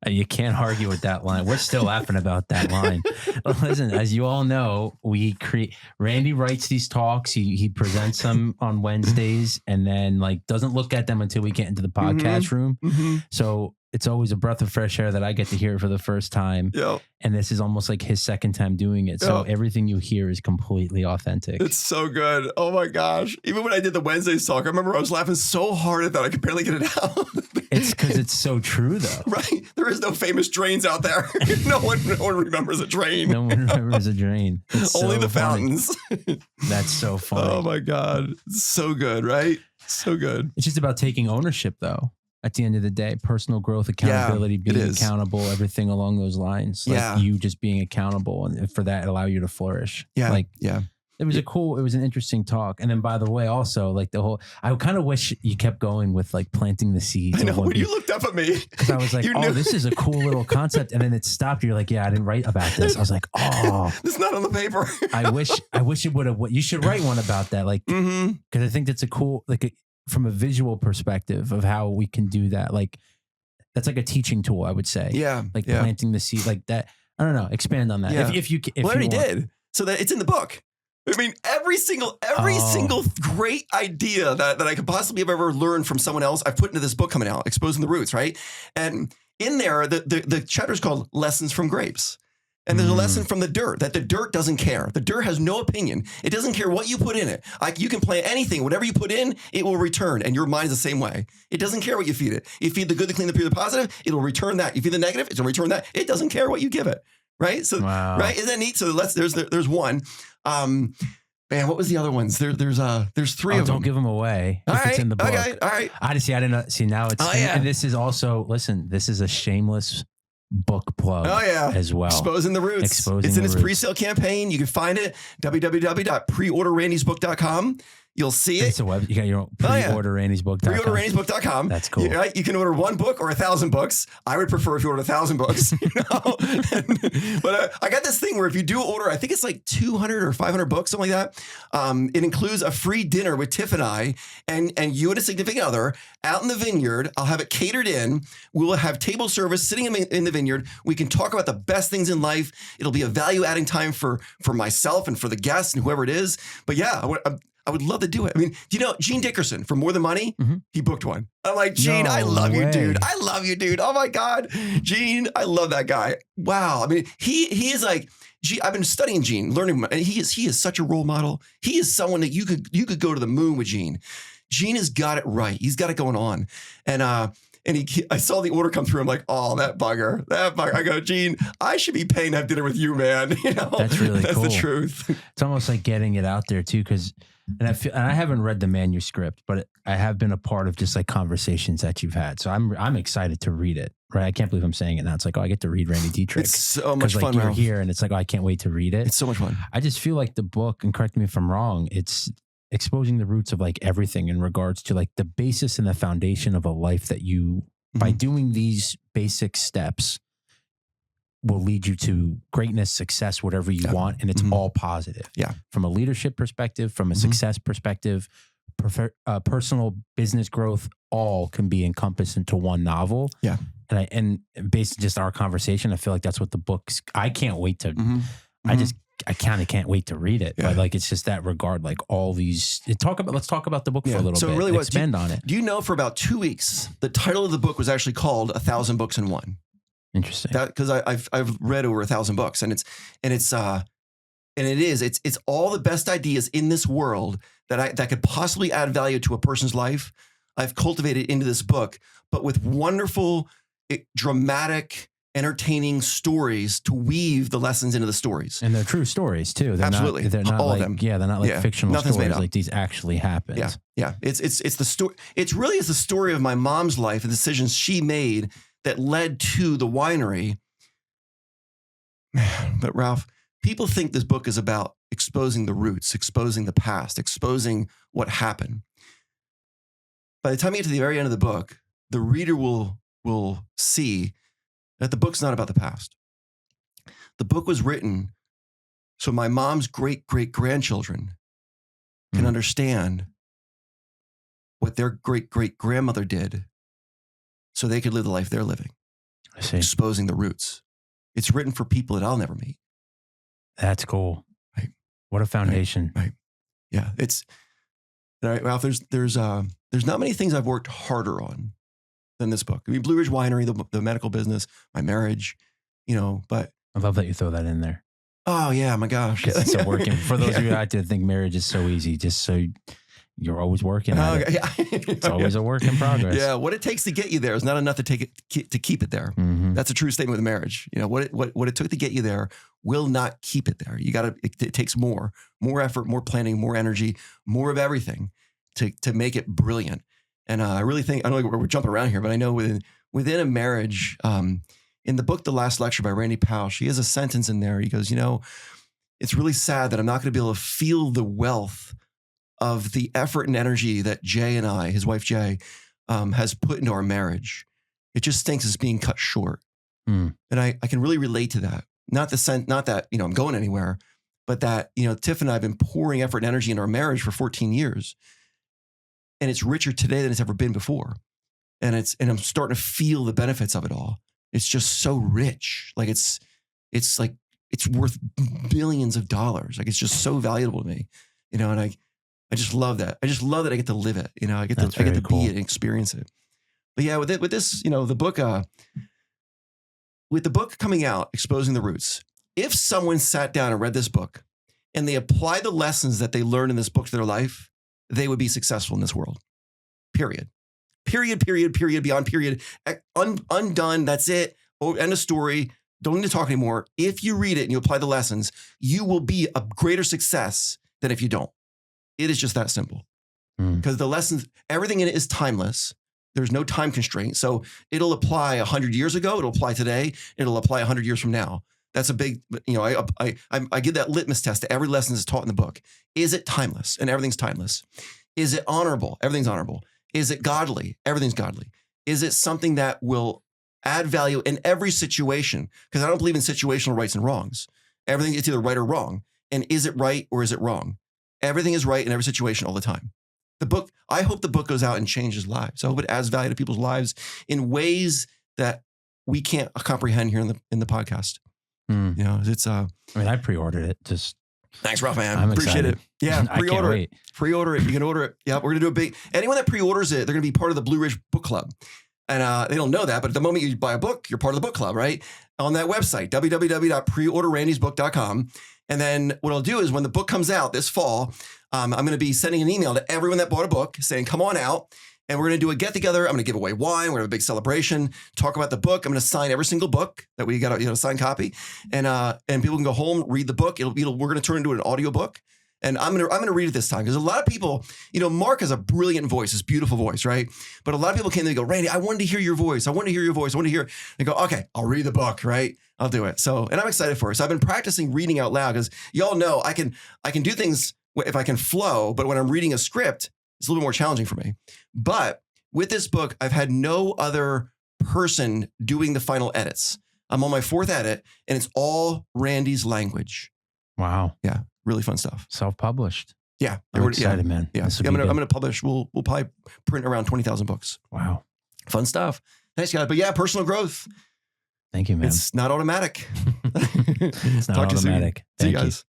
You can't argue with that line. We're still laughing about that line. Listen, as you all know, Randy writes these talks. He presents them on Wednesdays and then like doesn't look at them until we get into the podcast room. So it's always a breath of fresh air that I get to hear it for the first time. Yep. And this is almost like his second time doing it. So everything you hear is completely authentic. It's so good. Oh my gosh. Even when I did the Wednesdays talk, I remember I was laughing so hard at that I could barely get it out. It's because it's so true though. Right. There is no famous drains out there. No one remembers a drain. No one remembers a drain. Only the fountains. That's so funny. Oh my God. It's so good, right? So good. It's just about taking ownership though. At the end of the day, personal growth, accountability, being accountable, everything along those lines. Like you just being accountable, and for that allow you to flourish. It was it was an interesting talk. And then by the way, also like I kind of wish you kept going with like planting the seeds. I know when you looked up at me, because I was like, this is a cool little concept. And then it stopped. You're like, yeah, I didn't write about this. I was like, it's not on the paper. I wish it would have. You should write one about that. Like, because I think that's a cool, from a visual perspective of how we can do that. Like that's like a teaching tool, I would say. Yeah. Planting the seed like that. I don't know. Expand on that. Yeah. If you I already did. So that it's in the book. I mean, every single great idea that I could possibly have ever learned from someone else, I've put into this book coming out, Exposing the Roots, right? And in there, the chapter is called Lessons from Grapes. And there's a lesson from the dirt, that the dirt doesn't care. The dirt has no opinion. It doesn't care what you put in it. Like you can plant anything, whatever you put in, it will return. And your mind is the same way. It doesn't care what you feed it. You feed the good, the clean, the pure, the positive, it'll return that. You feed the negative, it'll return that. It doesn't care what you give it. Right? So, right? Isn't that neat? So there's one. Man, what was the other ones? There's three of them. Don't give them away. All right. It's in the book. Okay. All right. I didn't know. See, now it's, and this is also, listen, this is a shameless book plug as well. Exposing the Roots. It's in its pre-sale campaign. You can find it www.preorderrandysbook.com. You'll see it. It's a web. You got your own preorderrandysbook.com. Preorderrandysbook.com. That's cool. Right? You can order one book or 1,000 books. I would prefer if you order 1,000 books. But I got this thing where if you do order, I think it's like 200 or 500 books, something like that. It includes a free dinner with Tiff and I, and you and a significant other out in the vineyard. I'll have it catered in. We will have table service sitting in the vineyard. We can talk about the best things in life. It'll be a value-adding time for myself and for the guests and whoever it is. But yeah, I would love to do it. I mean, do you know Gene Dickerson from More Than Money? He booked one. I'm like, Gene, I love you, dude. I love you, dude. Oh my God. Gene, I love that guy. Wow. I mean, he is like, I've been studying Gene, learning, and he is such a role model. He is someone that you could go to the moon with Gene. Gene has got it right. He's got it going on. And I saw the order come through. I'm like, oh, that bugger. I go, Gene, I should be paying to have dinner with you, man. You know, that's really cool. That's the truth. It's almost like getting it out there too, because and I haven't read the manuscript, but I have been a part of just like conversations that you've had. So I'm excited to read it. Right? I can't believe I'm saying it now. It's like, I get to read Randy Detrick. It's so much fun. You're here, and it's like, I can't wait to read it. It's so much fun. I just feel like the book, and correct me if I'm wrong, it's exposing the roots of like everything in regards to like the basis and the foundation of a life that you, by doing these basic steps, will lead you to greatness, success, whatever you want. And it's all positive. Yeah. From a leadership perspective, from a success perspective, personal business growth, all can be encompassed into one novel. Yeah. And based on just our conversation, I feel like that's what the book's, I can't wait to, I kind of can't wait to read it. Yeah. But like, it's just that regard, like all these, let's talk about the book for a little bit. Really expand on it. Do you know for about 2 weeks, the title of the book was actually called 1,000 Books in One? Interesting. Because I've read over 1,000 books, and it's all the best ideas in this world that could possibly add value to a person's life. I've cultivated into this book, but with wonderful, dramatic, entertaining stories to weave the lessons into the stories. And they're true stories too. They're Absolutely. They're not all like, of them. Yeah, they're not like fictional Nothing's stories. made up. Like these actually happened. Yeah. Yeah. It's the story. It's really the story of my mom's life and the decisions she made that led to the winery. Man, but Ralph, people think this book is about exposing the roots, exposing the past, exposing what happened. By the time you get to the very end of the book, the reader will see that the book's not about the past. The book was written so my mom's great-great-grandchildren can understand what their great-great-grandmother did so they could live the life they're living. exposing the roots. It's written for people that I'll never meet. That's cool. Right. What a foundation. Right. Yeah. It's right. Well, there's not many things I've worked harder on than this book. I mean, Blue Ridge Winery, the medical business, my marriage, but I love that you throw that in there. Oh yeah, my gosh. It's so working. For those of you out there that think marriage is so easy, just so you're always working at it. Yeah. It's always a work in progress. Yeah. What it takes to get you there is not enough to keep it there. Mm-hmm. That's a true statement with marriage. What it took to get you there will not keep it there. It takes more effort, more planning, more energy, more of everything to make it brilliant. And I really think, I know we're jumping around here, but I know within a marriage, in the book, The Last Lecture by Randy Powell, she has a sentence in there. He goes, it's really sad that I'm not going to be able to feel the wealth of the effort and energy that Jay and I, his wife Jay, has put into our marriage. It just stinks it's being cut short. And I can really relate to that. Not that, I'm going anywhere, but that, Tiff and I have been pouring effort and energy in our marriage for 14 years. And it's richer today than it's ever been before. And I'm starting to feel the benefits of it all. It's just so rich. Like it's worth billions of dollars. Like it's just so valuable to me, and I just love that. I just love that I get to live it. I get to cool. be it and experience it. But yeah, with this, the book, with the book coming out, Exposing the Roots, if someone sat down and read this book and they applied the lessons that they learned in this book to their life, they would be successful in this world. Period. Period, beyond period. Undone. That's it. End of story. Don't need to talk anymore. If you read it and you apply the lessons, you will be a greater success than if you don't. It is just that simple. Because the lessons, everything in it is timeless. There's no time constraint. So it'll apply 100 years ago. It'll apply today. It'll apply 100 years from now. That's a big, I give that litmus test to every lesson that's taught in the book. Is it timeless? And everything's timeless. Is it honorable? Everything's honorable. Is it godly? Everything's godly. Is it something that will add value in every situation? Because I don't believe in situational rights and wrongs. Everything is either right or wrong. And is it right or is it wrong? Everything is right in every situation all the time. I hope the book goes out and changes lives. I hope it adds value to people's lives in ways that we can't comprehend here in the podcast. It's I pre-ordered it. Just thanks, Ralph, man. I'm Appreciate excited. it. Yeah, pre-order it. Pre-order it. You can order it. Yeah, we're gonna do anyone that pre-orders it, they're gonna be part of the Blue Ridge Book Club. And they don't know that, but at the moment you buy a book, you're part of the book club, right? On that website, www.preorderrandysbook.com. And then what I'll do is when the book comes out this fall, I'm going to be sending an email to everyone that bought a book saying, come on out. And we're going to do a get together. I'm going to give away wine. We're going to have a big celebration, talk about the book. I'm going to sign every single book that we got a signed copy. And people can go home, read the book. We're going to turn it into an audio book. And I'm going to read it this time because a lot of people, Mark has a brilliant voice, his beautiful voice, right? But a lot of people came and they go, Randy, I wanted to hear your voice. I want to hear your voice. I want to hear. They go, okay, I'll read the book, right? I'll do it. So, and I'm excited for it. So I've been practicing reading out loud because y'all know I can do things if I can flow, but when I'm reading a script, it's a little bit more challenging for me. But with this book, I've had no other person doing the final edits. I'm on my 4th edit and it's all Randy's language. Wow. Yeah. Really fun stuff. Self-published. Yeah. I'm excited, man. Yeah. I'm going to publish. We'll probably print around 20,000 books. Wow. Fun stuff. Thanks, guys. But yeah, personal growth. Thank you, man. It's not automatic. It's not automatic. See you guys.